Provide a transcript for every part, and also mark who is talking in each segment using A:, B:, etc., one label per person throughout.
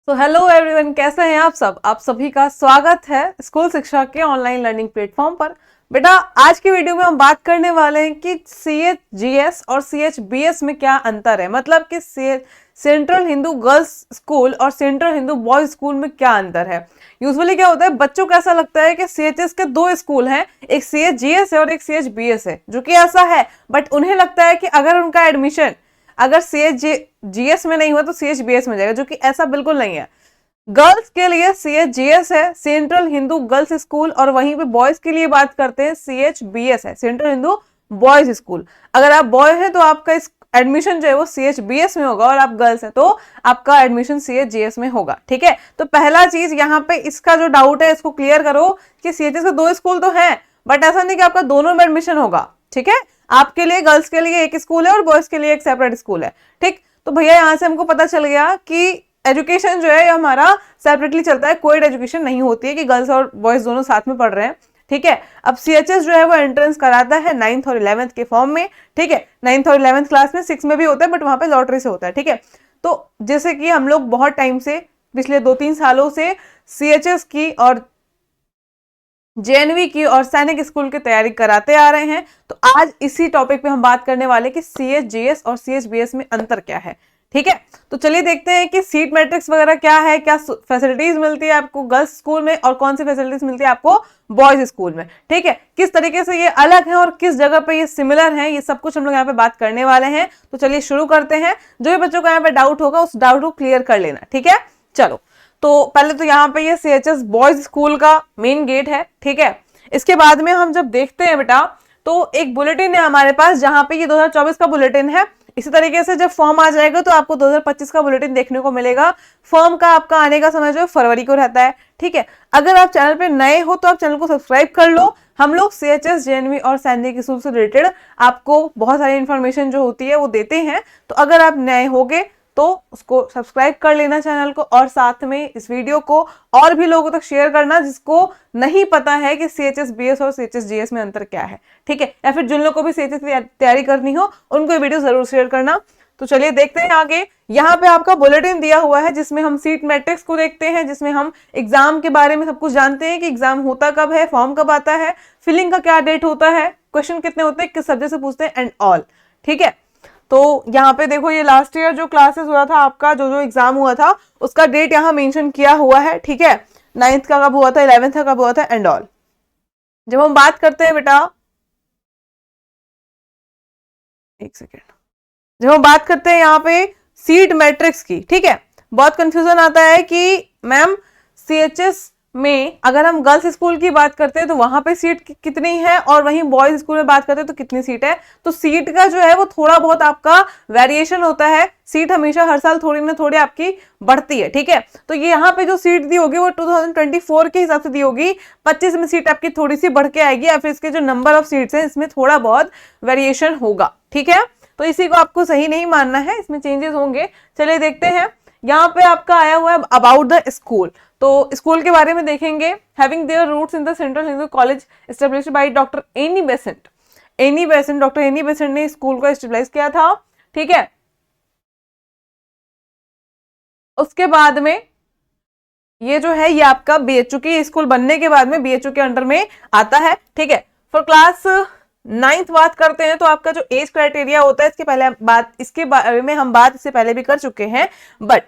A: तो hello everyone, कैसे हैं आप सब। आप सभी का स्वागत है स्कूल शिक्षा के ऑनलाइन लर्निंग प्लेटफॉर्म पर। बेटा, आज की वीडियो में हम बात करने वाले हैं कि CHGS और CHBS में क्या अंतर है। मतलब कि सेंट्रल हिंदू गर्ल्स स्कूल और सेंट्रल हिंदू बॉयज स्कूल में क्या अंतर है। यूजुअली क्या होता है, बच्चों को ऐसा लगता है कि CHS के दो स्कूल हैं, एक CHGS है और एक CHBS है, जो कि ऐसा है। बट उन्हें लगता है कि अगर उनका एडमिशन अगर CHGS में नहीं हुआ तो CHBS में जाएगा, जो कि ऐसा बिल्कुल नहीं है। गर्ल्स के लिए CHGS है, सेंट्रल हिंदू गर्ल्स स्कूल, और वहीं पे बॉयज के लिए बात करते हैं CHBS है, सेंट्रल हिंदू बॉयज स्कूल। अगर आप बॉय हैं तो आपका इस एडमिशन जो है वो CHBS में होगा, और आप गर्ल्स हैं तो आपका एडमिशन CHGS में होगा। ठीक है, तो पहला चीज यहाँ पे इसका जो डाउट है इसको क्लियर करो कि CHS के दो स्कूल तो हैं, बट ऐसा नहीं कि आपका दोनों में एडमिशन होगा। ठीक है, आपके लिए गर्ल्स के लिए एक स्कूल है और बॉयज के लिए एक सेपरेट स्कूल है। ठीक, तो भैया यहाँ से हमको पता चल गया कि एजुकेशन जो है हमारा सेपरेटली चलता है, कोई एजुकेशन नहीं होती है कि गर्ल्स और बॉयज दोनों साथ में पढ़ रहे हैं। ठीक है, अब CHS जो है वो एंट्रेंस कराता है 9th और 11th के फॉर्म में। ठीक है, 9th और 11th क्लास में 6 में भी होता है, बट वहां पे लॉटरी से होता है। ठीक है, तो जैसे कि हम लोग बहुत टाइम से, पिछले 2-3 सालों से CHS की और JNV की और सैनिक स्कूल की तैयारी कराते आ रहे हैं। तो आज इसी टॉपिक पे हम बात करने वाले कि CHGS और CHBS में अंतर क्या है। ठीक है, तो चलिए देखते हैं कि सीट मैट्रिक्स वगैरह क्या है, क्या फैसिलिटीज मिलती है आपको गर्ल्स स्कूल में और कौन सी फैसिलिटीज मिलती है आपको बॉयज स्कूल में। ठीक है, किस तरीके से ये अलग है और किस जगह पे ये सिमिलर है, ये सब कुछ हम लोग यहाँ पे बात करने वाले हैं। तो चलिए शुरू करते हैं। जो भी बच्चों को यहाँ पे डाउट होगा उस डाउट को क्लियर कर लेना। ठीक है, चलो। तो पहले तो यहाँ पे ये CHS बॉयज स्कूल का मेन गेट है। ठीक है, इसके बाद में हम जब देखते हैं बेटा, तो एक बुलेटिन है हमारे पास, जहां पे ये 2024 का बुलेटिन है। इसी तरीके से जब फॉर्म आ जाएगा तो आपको 2025 का बुलेटिन देखने को मिलेगा। फॉर्म का आपका आने का समय जो है फरवरी को रहता है। ठीक है, अगर आप चैनल पे नए हो तो आप चैनल को सब्सक्राइब कर लो। हम लोग CHS JNV और सैनिक स्कूल से रिलेटेड आपको बहुत सारी इंफॉर्मेशन जो होती है वो देते हैं। तो अगर आप नए होगे तो उसको सब्सक्राइब कर लेना चैनल को, और साथ में इस वीडियो को और भी लोगों तक शेयर करना जिसको नहीं पता है कि CHSBS और CHSGS में अंतर क्या है। ठीक है, या फिर जिन लोगों को भी CHS की तैयारी करनी हो उनको ये वीडियो जरूर शेयर करना। तो चलिए देखते हैं आगे। यहाँ पे आपका बुलेटिन दिया हुआ है जिसमें हम सीट मैट्रिक्स को देखते हैं, जिसमें हम एग्जाम के बारे में सब कुछ जानते हैं कि एग्जाम होता कब है, फॉर्म कब आता है, फिलिंग का क्या डेट होता है, क्वेश्चन कितने होते हैं, किस सब्जेक्ट से पूछते हैं, एंड ऑल। ठीक है, तो यहाँ पे देखो ये लास्ट ईयर जो क्लासेस हुआ था आपका, जो जो एग्जाम हुआ था उसका डेट यहाँ मेंशन किया हुआ है। ठीक है, 9th का कब हुआ था, 11th का कब हुआ था, एंड ऑल। जब हम बात करते हैं बेटा, एक सेकेंड, जब हम बात करते हैं यहाँ पे सीट मैट्रिक्स की, ठीक है, बहुत कंफ्यूजन आता है कि मैम CHS में अगर हम गर्ल्स स्कूल की बात करते हैं तो वहां पे सीट कितनी है, और वहीं बॉयज स्कूल में बात करते हैं तो कितनी सीट है। तो सीट का जो है वो थोड़ा बहुत आपका वेरिएशन होता है। सीट हमेशा हर साल थोड़ी ना थोड़ी आपकी बढ़ती है। ठीक है, तो ये यहाँ पे जो सीट दी होगी वो 2024 के हिसाब से दी होगी। 25 में सीट आपकी थोड़ी सी बढ़ के आएगी, या फिर इसके जो नंबर ऑफ सीट्स हैं इसमें थोड़ा बहुत वेरिएशन होगा। ठीक है, तो इसी को आपको सही नहीं मानना है, इसमें चेंजेस होंगे। चलिए देखते हैं। यहाँ पे आपका आया हुआ है अबाउट द स्कूल। तो स्कूल के बारे में देखेंगे। Having their roots in the Central Hindu College established by doctor Annie Besant. Doctor Annie Besant ने स्कूल को एस्टेब्लिश किया था। ठीक है, उसके बाद में ये जो है ये आपका BHU की स्कूल बनने के बाद में BHU के अंडर में आता है। ठीक है, फॉर क्लास 9th बात करते हैं तो आपका जो एज क्राइटेरिया होता है, इसके बारे में हम बात इससे पहले भी कर चुके हैं, बट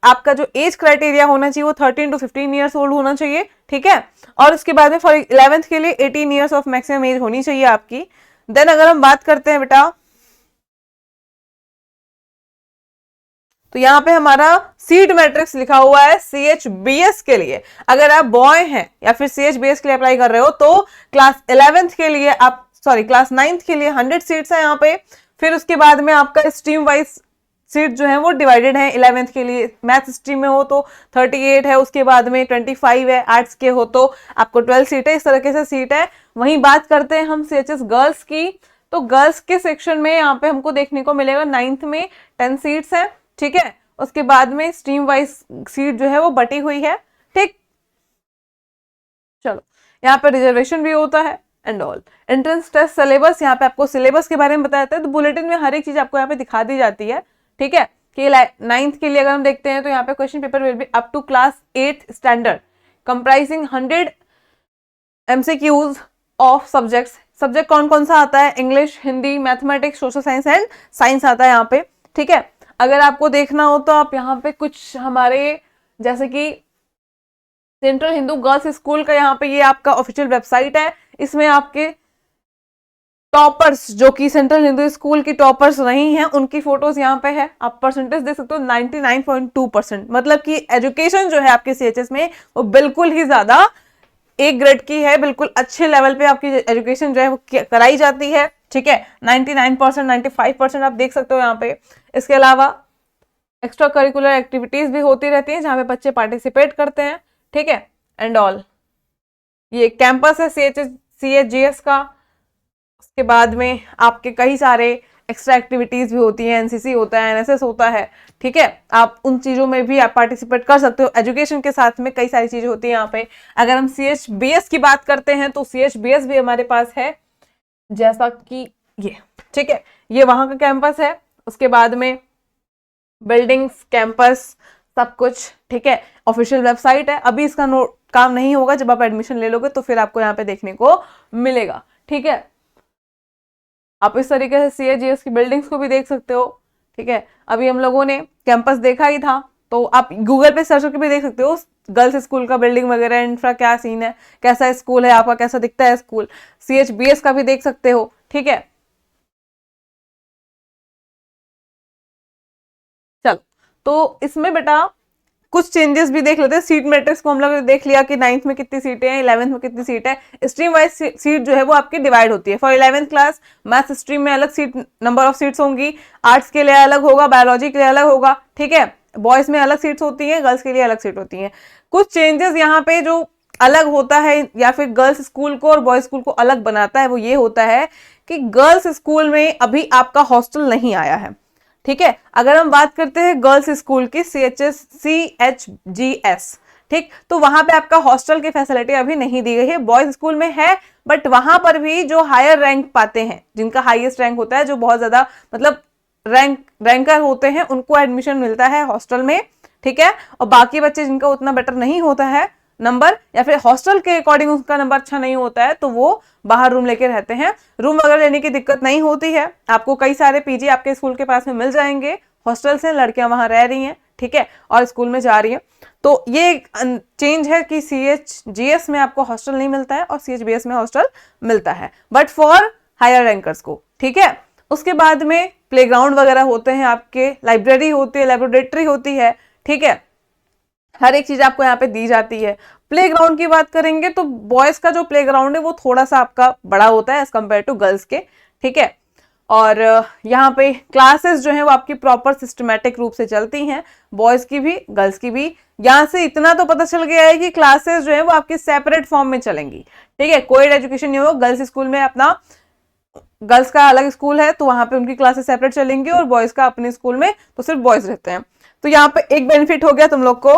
A: आपका जो एज क्राइटेरिया होना चाहिए वो 13 to 15 ईयर्स ओल्ड होना चाहिए। ठीक है, और उसके बाद में फॉर 11th के लिए 18 ईयर्स ऑफ मैक्सिमम एज होनी चाहिए आपकी। देन अगर हम बात करते हैं बेटा, तो यहाँ पे हमारा सीट मैट्रिक्स लिखा हुआ है CHBS के लिए। अगर आप बॉय हैं या फिर CHBS के लिए अप्लाई कर रहे हो तो क्लास 11th के लिए क्लास 9th के लिए 100 सीट्स है यहाँ पे। फिर उसके बाद में आपका स्ट्रीम वाइज सीट जो है वो डिवाइडेड है। 11th के लिए मैथ स्ट्रीम में हो तो 38 है, उसके बाद में 25 है, आर्ट्स के हो तो आपको 12 सीट है। इस तरीके से सीट है। वहीं बात करते हैं हम CHS गर्ल्स की, तो गर्ल्स के सेक्शन में यहाँ पे हमको देखने को मिलेगा 9th में 10 सीट्स है। ठीक है, उसके बाद में स्ट्रीम वाइज सीट जो है वो बटी हुई है। ठीक, चलो यहाँ पे रिजर्वेशन भी होता है and all. Entrance test syllabus, यहाँ पे आपको सिलेबस के बारे में बताया जाता है। तो बुलेटिन में हर एक चीज आपको यहाँ पे दिखा दी जाती है। ठीक है, कि 9th के लिए अगर हम देखते हैं तो यहाँ पे question paper will be up to class 8th standard comprising 100 MCQs of subjects. Subject कौन कौन सा आता है? English, Hindi, mathematics, social science and science आता है यहाँ पे। ठीक है, अगर आपको देखना हो तो आप यहाँ पे कुछ हमारे जैसे कि सेंट्रल हिंदू गर्ल्स स्कूल का यहाँ पे ये आपका ऑफिशियल वेबसाइट है, इसमें आपके टॉपर्स जो कि सेंट्रल हिंदू स्कूल की टॉपर्स रही हैं उनकी फोटोज यहाँ पे है। आप परसेंटेज देख सकते हो 99.2%, मतलब कि एजुकेशन जो है आपके सीएचएस में वो बिल्कुल ही ज्यादा एक ग्रेड की है, बिल्कुल अच्छे लेवल पे आपकी एजुकेशन जो है वो कराई जाती है। ठीक है, 99%, 95% आप देख सकते हो यहाँ पे। इसके अलावा एक्स्ट्रा करिकुलर एक्टिविटीज भी होती रहती हैं जहाँ पे बच्चे पार्टिसिपेट करते हैं। ठीक है, एंड ऑल। ये कैंपस है CHGS का। उसके बाद में आपके कई सारे एक्स्ट्रा एक्टिविटीज भी होती हैं, एनसीसी होता है, एनएसएस होता है। ठीक है, आप उन चीजों में भी आप पार्टिसिपेट कर सकते हो। एजुकेशन के साथ में कई सारी चीजें होती हैं यहाँ पे। अगर हम CHBS की बात करते हैं तो CHBS भी हमारे पास है, जैसा कि ये। ठीक है, ये वहां का कैंपस है। उसके बाद में बिल्डिंग्स, कैंपस, सब कुछ। ठीक है, ऑफिशियल वेबसाइट है। अभी इसका काम नहीं होगा, जब आप एडमिशन ले लोगे तो फिर आपको यहाँ पे देखने को मिलेगा। ठीक है, आप इस तरीके से CHGS की बिल्डिंग्स को भी देख सकते हो। ठीक है, अभी हम लोगों ने कैंपस देखा ही था, तो आप गूगल पे सर्च करके भी देख सकते हो गर्ल्स स्कूल का बिल्डिंग वगैरह, इंफ्रा क्या सीन है, कैसा स्कूल है आपका, कैसा दिखता है स्कूल। CHBS का भी देख सकते हो। ठीक है, चलो तो इसमें बेटा कुछ चेंजेस भी देख लेते हैं। सीट मैट्रिक्स को हम लोग देख लिया कि 9th में कितनी सीटें हैं, 11th में कितनी सीट है। स्ट्रीम वाइज सीट जो है वो आपकी डिवाइड होती है। For 11th class maths stream में अलग सीट, नंबर ऑफ सीट्स होंगी। आर्ट्स के लिए अलग होगा, बायोलॉजी के लिए अलग होगा। ठीक है, बॉयज में अलग सीट्स होती हैं, गर्ल्स के लिए अलग सीट होती हैं। कुछ चेंजेस यहाँ पे जो अलग होता है या फिर गर्ल्स स्कूल को और बॉयज स्कूल को अलग बनाता है वो ये होता है कि गर्ल्स स्कूल में अभी आपका हॉस्टल नहीं आया है। ठीक है, अगर हम बात करते हैं गर्ल्स स्कूल की CHGS, ठीक, तो वहां पे आपका हॉस्टल की फैसिलिटी अभी नहीं दी गई है। बॉयज स्कूल में है, बट वहां पर भी जो हायर रैंक पाते हैं, जिनका हाईएस्ट रैंक होता है, जो बहुत ज्यादा मतलब रैंकर होते हैं, उनको एडमिशन मिलता है हॉस्टल में। ठीक है, और बाकी बच्चे जिनका उतना बेटर नहीं होता है नंबर, या फिर हॉस्टल के अकॉर्डिंग उसका नंबर अच्छा नहीं होता है, तो वो बाहर रूम लेके रहते हैं। रूम वगैरह लेने की दिक्कत नहीं होती है, आपको कई सारे पीजी आपके स्कूल के पास में मिल जाएंगे। हॉस्टल से लड़कियां वहां रह रही हैं, ठीक है, और स्कूल में जा रही हैं। तो ये चेंज है कि CHGS में आपको हॉस्टल नहीं मिलता है और CHBS में हॉस्टल मिलता है, बट फॉर हायर रैंकर्स को। ठीक है, उसके बाद में प्लेग्राउंड वगैरह होते हैं आपके, लाइब्रेरी होती है, लेबोरेटरी होती है। ठीक है, हर एक चीज आपको यहाँ पे दी जाती है। प्लेग्राउंड की बात करेंगे तो बॉयज का जो प्लेग्राउंड है वो थोड़ा सा आपका बड़ा होता है एज कम्पेयर टू गर्ल्स के। ठीक है, और यहाँ पे क्लासेस जो है वो आपकी प्रॉपर सिस्टमेटिक रूप से चलती हैं, बॉयज की भी गर्ल्स की भी। यहाँ से इतना तो पता चल गया है कि क्लासेस जो है वो आपकी सेपरेट फॉर्म में चलेंगी। ठीक है, कोई एजुकेशन नहीं होगा। गर्ल्स स्कूल में अपना गर्ल्स का अलग स्कूल है तो वहां पे उनकी क्लासेस सेपरेट चलेंगी, और बॉयज का अपने स्कूल में तो सिर्फ बॉयज रहते हैं। तो यहाँ पे एक बेनिफिट हो गया तुम लोग को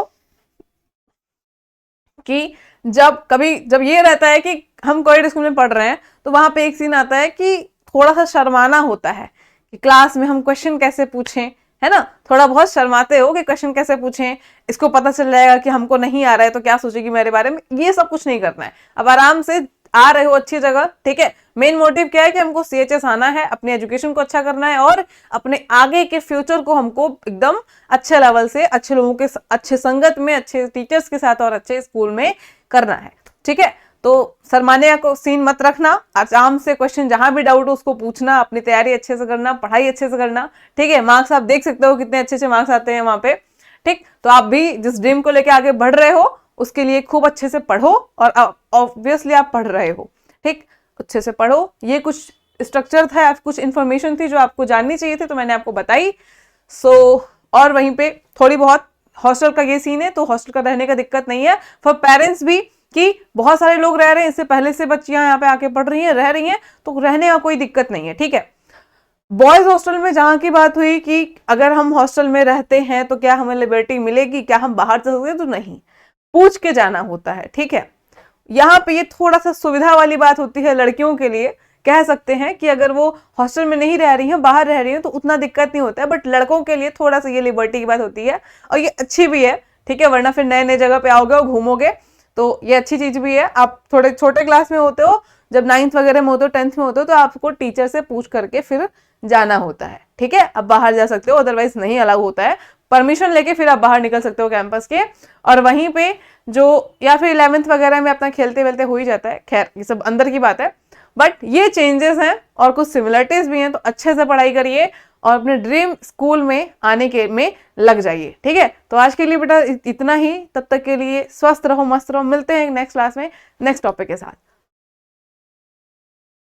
A: कि जब ये रहता है कि हम कोएड स्कूल में पढ़ रहे हैं तो वहां पे एक सीन आता है कि थोड़ा सा शर्माना होता है कि क्लास में हम क्वेश्चन कैसे पूछें, है ना, थोड़ा बहुत शर्माते हो कि क्वेश्चन कैसे पूछें, इसको पता चल जाएगा कि हमको नहीं आ रहा है तो क्या सोचेगी मेरे बारे में। ये सब कुछ नहीं करना है, अब आराम से आ रहे हो अच्छी जगह। ठीक है, मेन मोटिव क्या है कि हमको CHS आना है, अपनी एजुकेशन को अच्छा करना है और अपने आगे के फ्यूचर को हमको एकदम अच्छे लेवल से, अच्छे लोगों के अच्छे संगत में, अच्छे टीचर्स के साथ और अच्छे स्कूल में करना है। ठीक है, तो शर्माने को सीन मत रखना, आराम से क्वेश्चन जहां भी डाउट हो उसको पूछना, अपनी तैयारी अच्छे से करना, पढ़ाई अच्छे से करना। ठीक है, मार्क्स आप देख सकते हो कितने अच्छे अच्छे मार्क्स आते हैं वहां पे। ठीक, तो आप भी जिस ड्रीम को लेके आगे बढ़ रहे हो उसके लिए खूब अच्छे से पढ़ो, और ऑब्वियसली आप पढ़ रहे हो। ठीक, अच्छे से पढ़ो। ये कुछ स्ट्रक्चर था, कुछ इंफॉर्मेशन थी जो आपको जाननी चाहिए थी, तो मैंने आपको बताई। और वहीं पे थोड़ी बहुत हॉस्टल का ये सीन है, तो हॉस्टल का रहने का दिक्कत नहीं है फॉर पेरेंट्स भी, कि बहुत सारे लोग रह रहे हैं, इससे पहले से बच्चियां यहाँ पे आके पढ़ रही हैं, रह रही हैं, तो रहने का कोई दिक्कत नहीं है। ठीक है, बॉयज हॉस्टल में जहां की बात हुई कि अगर हम हॉस्टल में रहते हैं तो क्या हमें लिबर्टी मिलेगी, क्या हम बाहर जा सकते हैं, तो नहीं, पूछ के जाना होता है। ठीक है, यहाँ पे ये थोड़ा सा सुविधा वाली बात होती है लड़कियों के लिए कह सकते हैं कि अगर वो हॉस्टल में नहीं रह रही हैं, बाहर रह रही हैं, तो उतना दिक्कत नहीं होता है। बट लड़कों के लिए थोड़ा सा ये लिबर्टी की बात होती है, और ये अच्छी भी है, ठीक है, वरना फिर नए नए जगह पे आओगे और घूमोगे, तो ये अच्छी चीज भी है। आप थोड़े छोटे क्लास में होते हो, जब 9th वगैरह में होते हो, 10th में होते हो, तो आपको टीचर से पूछ करके फिर जाना होता है, ठीक है। अब बाहर जा सकते हो, अदरवाइज नहीं अलाउ होता है। परमिशन लेके फिर आप बाहर निकल सकते हो कैंपस के, और वहीं पे जो या फिर 11th वगैरह में अपना खेलते वेलते हो ही जाता है। खैर ये सब अंदर की बात है, बट ये चेंजेस हैं और कुछ सिमिलरिटीज भी हैं। तो अच्छे से पढ़ाई करिए और अपने ड्रीम स्कूल में आने के में लग जाइए, ठीक है। तो आज के लिए बेटा इतना ही, तब तक के लिए स्वस्थ रहो, मस्त रहो, मिलते हैं नेक्स्ट क्लास में नेक्स्ट टॉपिक के साथ।